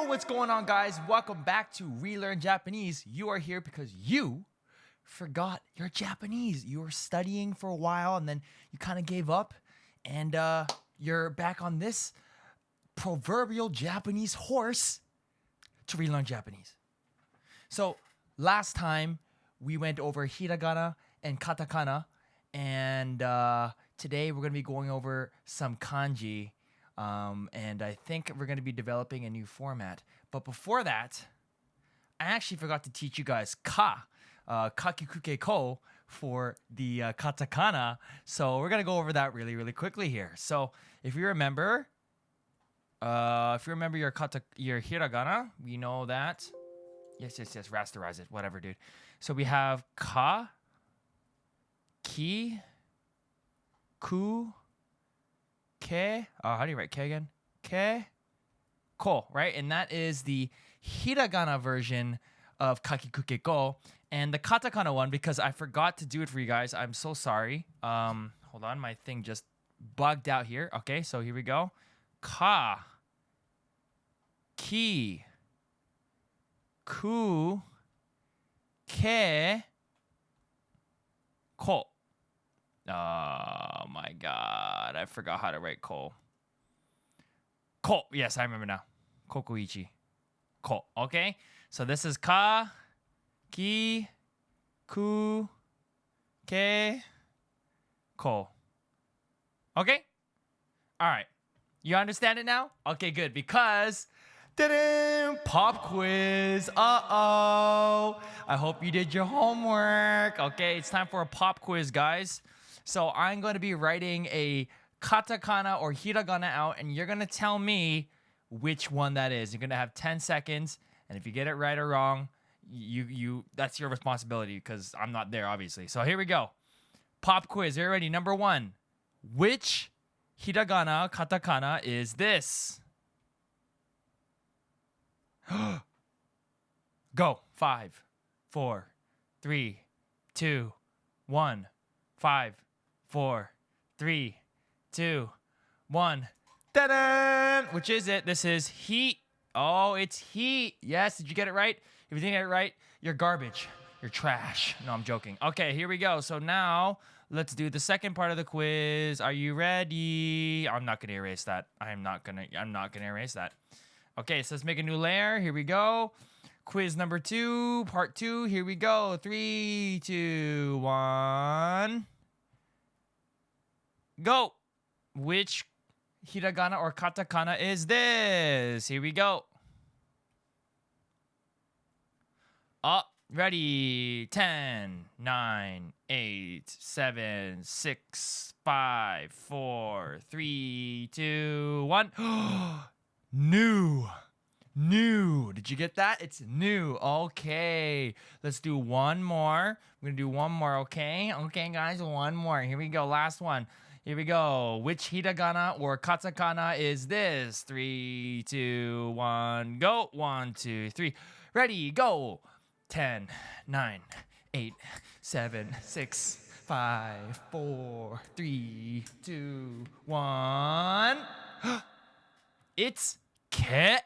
What's going on, guys? Welcome back to Relearn Japanese. You are here because you forgot your Japanese. You were studying for a while and then you kind of gave up, and you're back on this proverbial Japanese horse to relearn Japanese. So last time we went over Hiragana and Katakana, and today we're going to be going over some kanji. And I think we're going to be developing a new format. But before that, I actually forgot to teach you guys kakikuke ko for the katakana. So we're going to go over that really quickly here. So if you remember your hiragana, we know that. Yes, rasterize it, whatever, dude. So we have ka, ki, ku, ke, how do you write ke again? Ke, ko, right? And that is the hiragana version of kakikuke ko. And the katakana one, because I forgot to do it for you guys, I'm so sorry. Hold on, my thing just bugged out here. Okay, so here we go. Ka, ki, ku, ke, ko. Oh my god, I forgot how to write ko. Ko, yes, I remember now. Kokuichi. Ko, okay? So this is ka, ki, ku, ke, ko. Okay? Alright. You understand it now? Okay, good. Because pop quiz. Uh-oh. I hope you did your homework. Okay, it's time for a pop quiz, guys. So I'm going to be writing a katakana or hiragana out, and you're going to tell me which one that is. You're going to have 10 seconds, and if you get it right or wrong, that's your responsibility because I'm not there, obviously. So here we go. Pop quiz. Are you ready? Number 1. Which hiragana, katakana is this? Go. 5, 4, 3, 2, 1. 5, 4, 3, 2, 1. Ta-da! Which is it? This is heat. Oh, it's heat. Yes, did you get it right? If you didn't get it right, you're garbage. You're trash. No, I'm joking. Okay, here we go. So now let's do the second part of the quiz. Are you ready? I'm not gonna erase that. I'm not gonna erase that. Okay, so let's make a new layer. Here we go. Quiz number 2, part 2. Here we go. 3, 2, 1. Go. Which hiragana or katakana is this? Here we go. Ready. 10, 9, 8, 7, 6, 5, 4, 3, 2, 1. New. Did you get that? It's new. Okay. Let's do one more. We're going to do one more, okay? Okay, guys, one more. Here we go. Last one. Here we go. Which hiragana or katakana is this? 3, 2, 1, go. 1, 2, 3. Ready, go. 10, 9, 8, 7, 6, 5, 4, 3, 2, 1. It's ke.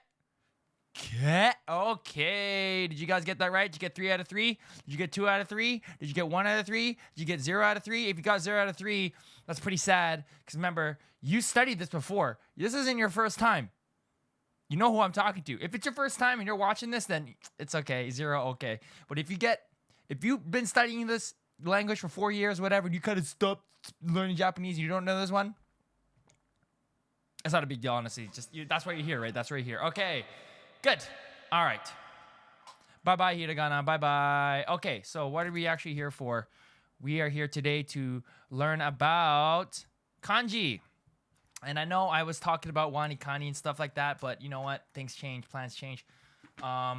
Okay. Did you guys get that right? Did you get 3 out of 3? Did you get 2 out of 3? Did you get 1 out of 3? Did you get 0 out of 3? If you got 0 out of 3, that's pretty sad. Because remember, you studied this before. This isn't your first time. You know who I'm talking to. If it's your first time and you're watching this, then it's okay. 0, okay. But if you've been studying this language for 4 years, whatever, and you kind of stopped learning Japanese, you don't know this one, it's not a big deal, honestly. That's why you're here, right? That's why you're here. Okay. Good. All right. Bye-bye, hiragana. Bye-bye. Okay, so what are we actually here for? We are here today to learn about kanji. And I know I was talking about wani kani and stuff like that, but you know what? Things change. Plans change. We're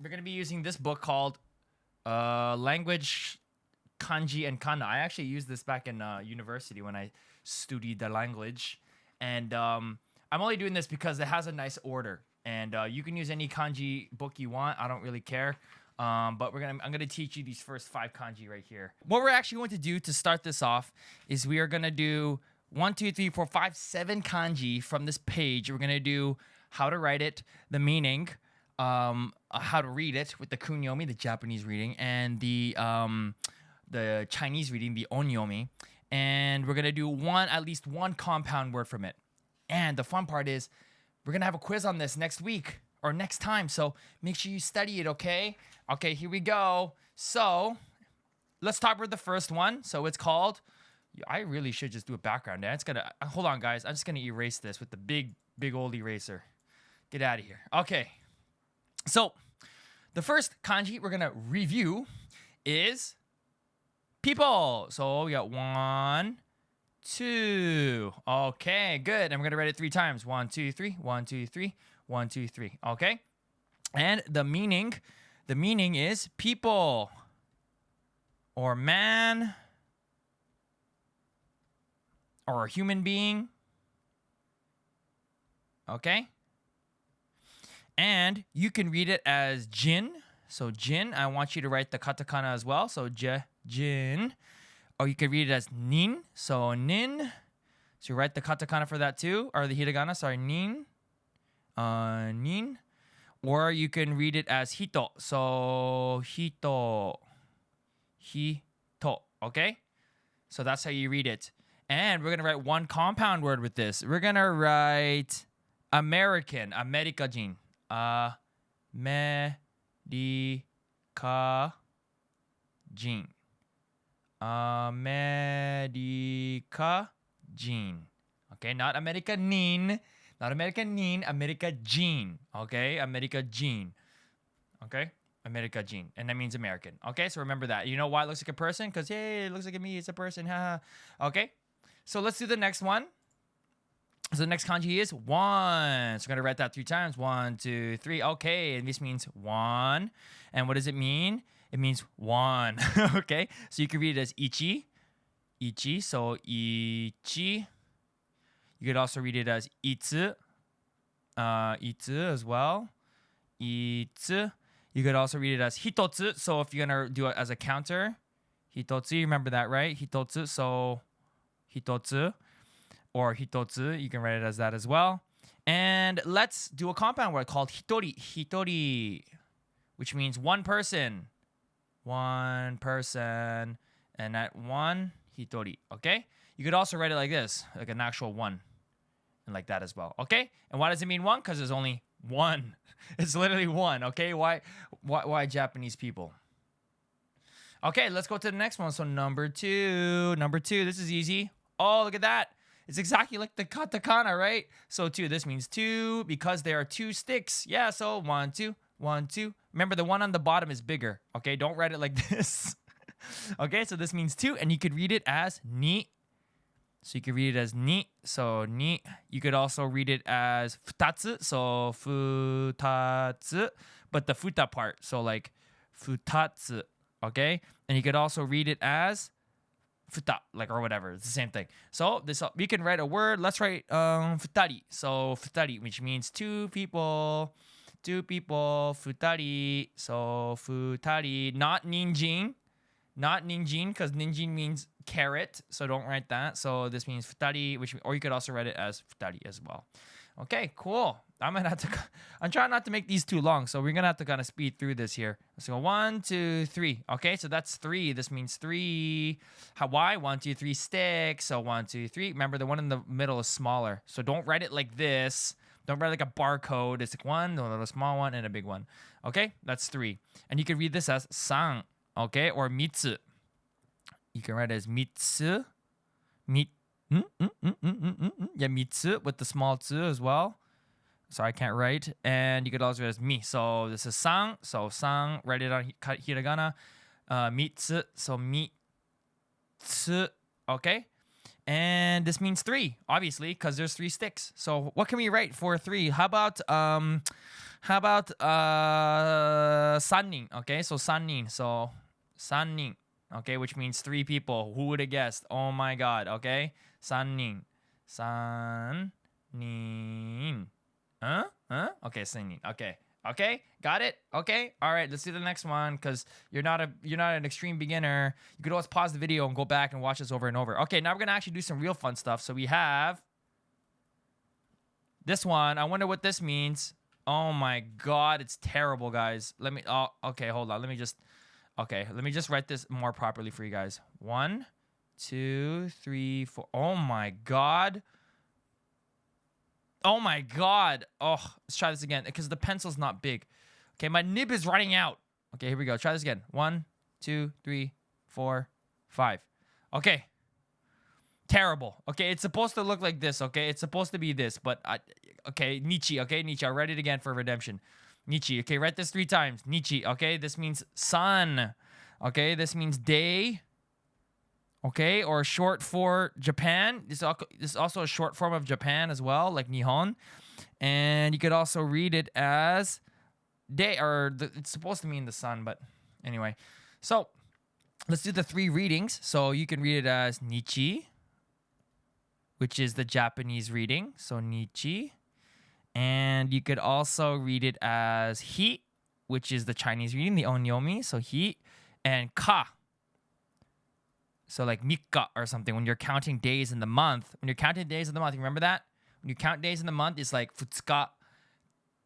going to be using this book called Language, Kanji, and Kana. I actually used this back in university when I studied the language. And I'm only doing this because it has a nice order, and you can use any kanji book you want. I don't really care. But I'm gonna teach you these first 5 kanji right here. What we're actually going to do to start this off is we are gonna do 1, 2, 3, 4, 5, 7 kanji from this page. We're gonna do how to write it, the meaning, how to read it with the kunyomi, the Japanese reading, and the Chinese reading, the onyomi. And we're gonna do at least one compound word from it. And the fun part is, we're gonna have a quiz on this next week or next time. So make sure you study it, okay? Okay, here we go. So let's start with the first one. So it's called. I really should just do a background. It's gonna hold on, guys. I'm just gonna erase this with the big old eraser. Get out of here. Okay. So the first kanji we're gonna review is people. So we got 1, 2. Okay, good. And we're gonna write it 3 times. 1, 2, 3. 1, 2, 3. 1, 2, 3. Okay. And the meaning is people or man or a human being. Okay. And you can read it as jin. So jin, I want you to write the katakana as well. So jin. Or you can read it as nin. So nin. So you write the katakana for that too. Or the hiragana, sorry, nin. Nin. Or you can read it as hito. So hito. Hito. Okay? So that's how you read it. And we're going to write one compound word with this. We're going to write American. America-jin. America-jin. America-jin. Okay, not America-nin. Not America-nin. America-jin. Okay, America-jin. Okay, America-jin. And that means American. Okay, so remember that. You know why it looks like a person? Because, hey, it looks like me. It's a person. Okay, so let's do the next one. So the next kanji is 1. So we're going to write that 3 times. 1, 2, 3. Okay, and this means 1. And what does it mean? It means 1. Okay, so you can read it as ichi. Ichi, so ichi. You could also read it as itsu. Itsu as well. Itsu. You could also read it as hitotsu. So if you're going to do it as a counter, hitotsu, remember that, right? Hitotsu, so hitotsu. Or hitotsu, you can write it as that as well. And let's do a compound word called hitori. Hitori, which means one person. One person. And that one, hitori. Okay? You could also write it like this, like an actual 1. And like that as well. Okay? And why does it mean 1? Because there's only 1. It's literally 1. Okay? Why Japanese people? Okay, let's go to the next one. So number 2. Number 2. This is easy. Oh, look at that. It's exactly like the katakana, right? So 2, this means 2 because there are 2 sticks. Yeah, so 1, 2, 1, 2. Remember, the one on the bottom is bigger. Okay, don't write it like this. Okay, so this means 2, and you could read it as ni. So you could read it as ni. So ni. You could also read it as futatsu. So futatsu. But the futa part. So like futatsu. Okay? And you could also read it as futa, like, or whatever. It's the same thing. So this, we can write a word. Let's write futari. So futari, which means 2 people. 2 people. Futari. So futari. Not ninjin. Not ninjin, because ninjin means carrot. So don't write that. So this means futari, or you could also write it as futari as well. Okay, cool. I'm trying not to make these too long, so we're gonna have to kind of speed through this here. Let's go 1, 2, 3. Okay, so that's 3. This means 3. Why? 1, 2, 3 sticks. So 1, 2, 3. Remember, the one in the middle is smaller. So don't write it like this. Don't write like a barcode. It's like 1, a little small one, and a big one. Okay, that's 3. And you can read this as san. Okay, or mitsu. You can write it as mitsu. Yeah, mitsu with the small tsu as well. Sorry, I can't write. And you could also write it as mi. So this is san. So san, write it on hiragana. Mitsu. So mitsu. Okay. And this means 3, obviously, because there's 3 sticks. So what can we write for 3? How about sannin? Okay, so sannin. So sannin. Okay, which means 3 people. Who would have guessed? Oh my god. Okay, sannin. Sannin. Huh? Okay, sannin. Okay, got it. Okay, all right. Let's do the next one because you're not an extreme beginner. You could always pause the video and go back and watch this over and over. Okay, now we're gonna actually do some real fun stuff. So we have This one, I wonder what this means. Oh my God, it's terrible, guys. Okay, hold on. Let me just write this more properly for you guys. 1, 2, 3, 4. Oh my God. Oh my God. Oh, let's try this again because the pencil's not big. Okay, my nib is running out. Okay, here we go. Try this again. 1, 2, 3, 4, 5. Okay. Terrible. Okay, it's supposed to look like this. Okay, it's supposed to be this, but okay, Nichi. Okay, Nichi. I'll write it again for redemption. Nichi. Okay, write this 3 times. Nichi. Okay, this means sun. Okay, this means day. Okay, or short for Japan. This is also a short form of Japan as well, like Nihon. And you could also read it as day, it's supposed to mean the sun, but anyway. So let's do the 3 readings. So you can read it as Nichi, which is the Japanese reading. So Nichi. And you could also read it as Hi, which is the Chinese reading, the Onyomi. So Hi. And Ka. So like Mikka or something. When you're counting days in the month. When you're counting days in the month, you remember that? When you count days in the month, it's like Futsuka,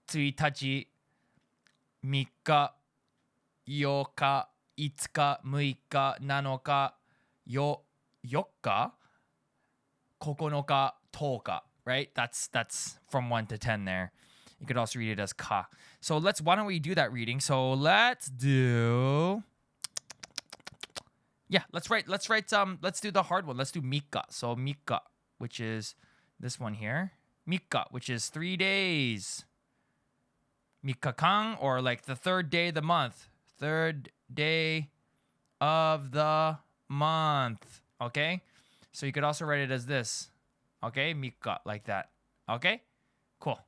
Tsuitachi, Mikka, Yoka, Itsuka, Muika, Nanoka, Yokka, Kokonoka, Toka, right? That's from 1 to 10 there. You could also read it as ka. So why don't we do that reading? So let's do let's do the hard one. Let's do Mika. So Mika, which is this one here. Mika, which is 3 days. Mika-kan, or like the 3rd day of the month. 3rd day of the month. Okay? So you could also write it as this. Okay? Mika, like that. Okay? Cool.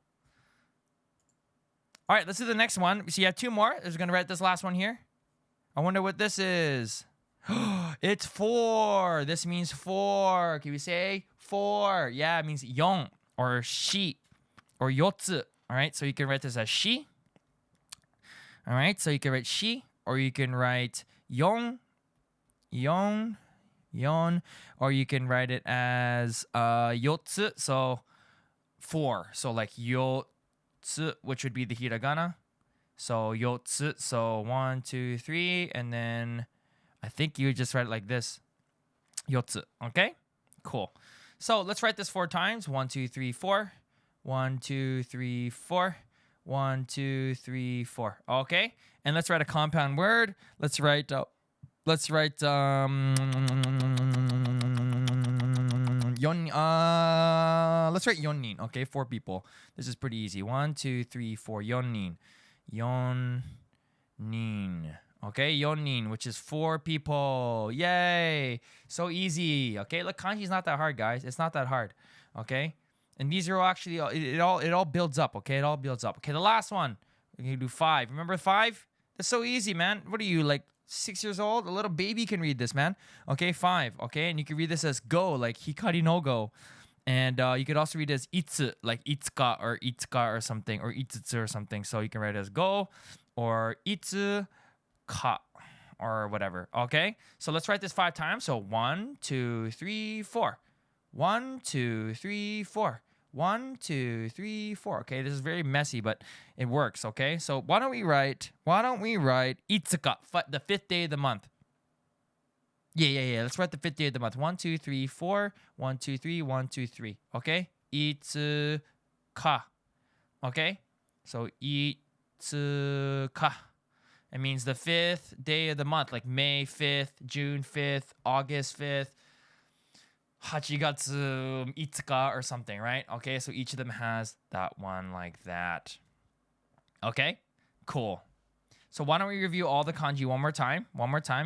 All right, let's do the next one. So you have 2 more. I'm just going to write this last one here. I wonder what this is. It's 4. This means 4. Can we say 4? Yeah, it means yon or shi or yotsu. All right, so you can write this as shi. All right, so you can write shi, or you can write yon, or you can write it as yotsu, so 4. So like yotsu, which would be the hiragana. So yotsu, so 1, 2, 3, and then I think you just write it like this. Yotsu, okay? Cool. So let's write this 4 times. 1, 2, 3, 4. 1, 2, 3, 4. 1, 2, 3, 4. Okay? And let's write a compound word. Let's write yon. Let's write yonin. Okay, 4 people. This is pretty easy. 1, 2, 3, 4. Yonin. Yonin. Okay, yonin, which is 4 people. Yay! So easy. Okay, look, kanji's not that hard, guys. It's not that hard. Okay? And these are actually, it all builds up, okay? It all builds up. Okay, the last one. We're going to do 5. Remember 5? That's so easy, man. What are you, like 6 years old? A little baby can read this, man. Okay, 5. Okay, and you can read this as go, like hikari no go. And you could also read it as itsu, like itsuka or something, or itsutsu or something. So you can write it as go or itsu ka or whatever. Okay, so let's write this 5 times. So 1, 2, 3, 4. 1, 2, 3, 4. 1, 2, 3, 4. Okay, this is very messy, but it works. Okay, so why don't we write itsuka, the 5th day of the month. Yeah. Let's write the 5th day of the month. 1, 2, 3, 4. 1, 2, 3. 1, 2, 3. Okay, itsuka. Okay, so itsuka. It means the 5th day of the month, like May 5th, June 5th, August 5th. Hachigatsu itsuka or something, right? Okay, so each of them has that one like that. Okay, cool. So why don't we review all the kanji one more time?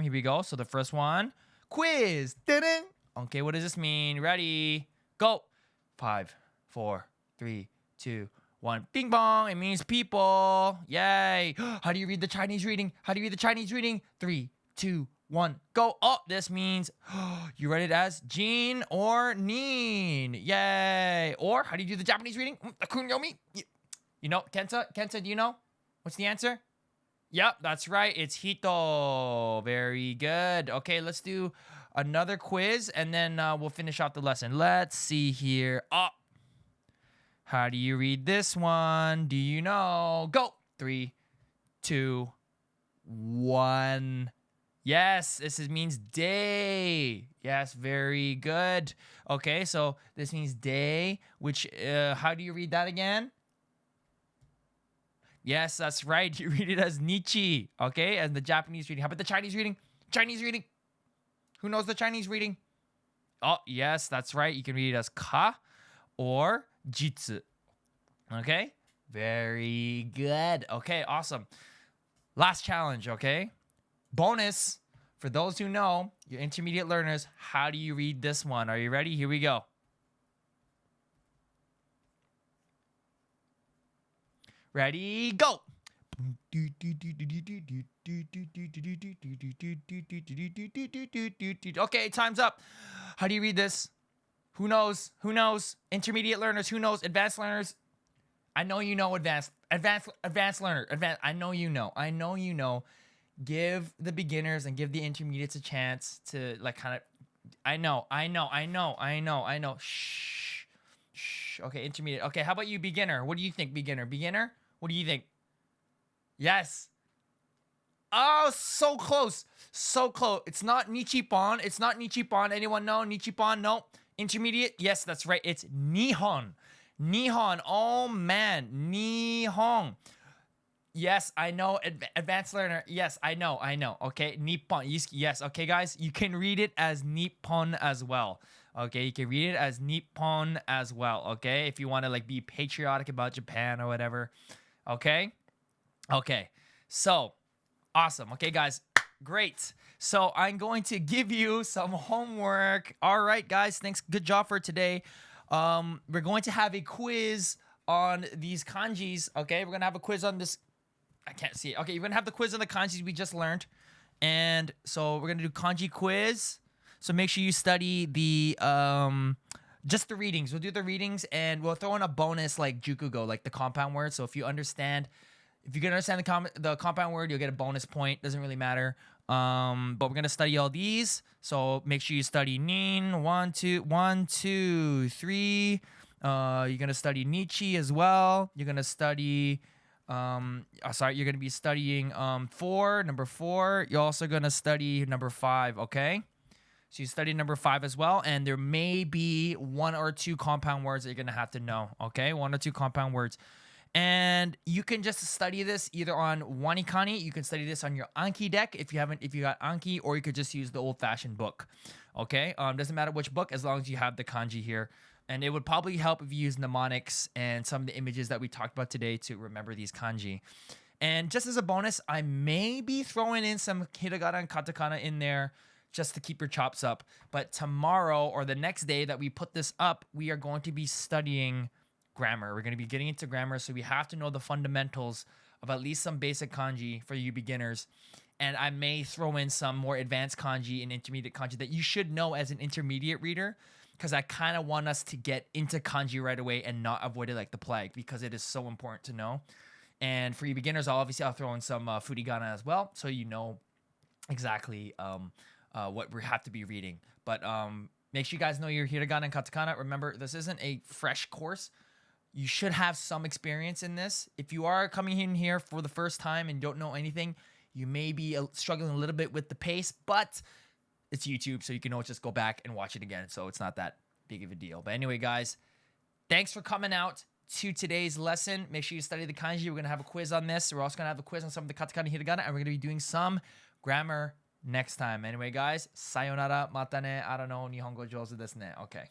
Here we go. So the first one, quiz. Ding. Okay, what does this mean? Ready, go. 5, 4, 3, 2, 1. Bing bong. It means people. Yay. How do you read the Chinese reading? 3, 2, 1, go. Oh, this means you read it as Jin or Nin. Yay. Or how do you do the Japanese reading? The kunyomi. You know, Kenta, do you know? What's the answer? Yep, that's right. It's Hito. Very good. Okay, let's do another quiz and then we'll finish out the lesson. Let's see here. Oh, How do you read this one? Do you know? Go. 3, 2, 1. Yes, means day. Yes, very good. Okay, so this means day, which, how do you read that again? Yes, that's right. You read it as nichi, okay, as the Japanese reading. How about the Chinese reading? Chinese reading. Who knows the Chinese reading? Oh, yes, that's right. You can read it as ka or jitsu. Okay, very good. Okay, awesome. Last challenge, okay? Bonus for those who know, your intermediate learners, how do you read this one? Are you ready? Here we go. Ready, go. Okay, time's up. How do you read this? Who knows? Who knows? Intermediate learners, who knows? Advanced learners. I know you know advanced learner. I know you know. I know you know. Give the beginners and give the intermediates a chance to like kind of. I know. Shh. Okay, intermediate. Okay, how about you, beginner? What do you think, beginner? Beginner? What do you think? Yes. Oh, so close. So close. It's not Nichipon. It's not Nichipon. Anyone know Nichipon? No. Intermediate? Yes, that's right. It's Nihon. Nihon. Oh, man. Nihon. Yes, I know. Advanced learner. Yes, I know. Okay. Nippon. Yes. Okay, guys. You can read it as Nippon as well. Okay. You can read it as Nippon as well. Okay. If you want to like be patriotic about Japan or whatever. Okay. Okay. So awesome. Okay, guys. Great. So I'm going to give you some homework. All right, guys. Thanks. Good job for today. We're going to have a quiz on these kanjis. Okay. We're going to have a quiz on this. I can't see it. Okay, you're going to have the quiz on the kanjis we just learned. And so we're going to do Kanji Quiz. So make sure you study the, just the readings. We'll do the readings and we'll throw in a bonus like jukugo, like the compound word. So if you can understand the compound word, you'll get a bonus point. Doesn't really matter. But we're going to study all these. So make sure you study nin, 1, 2, 3. You're going to study Nietzsche as well. You're going to study... you're gonna be studying number 4. You're also gonna study number 5, okay? So you study number 5 as well, and there may be 1 or 2 compound words that you're gonna have to know, okay? 1 or 2 compound words. And you can just study this either on Wanikani, you can study this on your Anki deck if you got Anki, or you could just use the old-fashioned book, okay? Doesn't matter which book, as long as you have the kanji here. And it would probably help if you use mnemonics and some of the images that we talked about today to remember these kanji. And just as a bonus, I may be throwing in some hiragana and katakana in there just to keep your chops up. But tomorrow or the next day that we put this up, we are going to be studying grammar. We're going to be getting into grammar, so we have to know the fundamentals of at least some basic kanji for you beginners. And I may throw in some more advanced kanji and intermediate kanji that you should know as an intermediate reader, because I kind of want us to get into kanji right away and not avoid it like the plague, because it is so important to know. And for you beginners, I'll throw in some furigana as well, so you know exactly what we have to be reading. But make sure you guys know your hiragana and katakana. Remember, this isn't a fresh course. You should have some experience in this. If you are coming in here for the first time and don't know anything, you may be struggling a little bit with the pace, but it's YouTube, so you can always just go back and watch it again. So it's not that big of a deal. But anyway, guys, thanks for coming out to today's lesson. Make sure you study the kanji. We're going to have a quiz on this. We're also going to have a quiz on some of the katakana and hiragana, and we're going to be doing some grammar next time. Anyway, guys, sayonara, mata ne, I don't know, nihongo jouzu desu ne. Okay.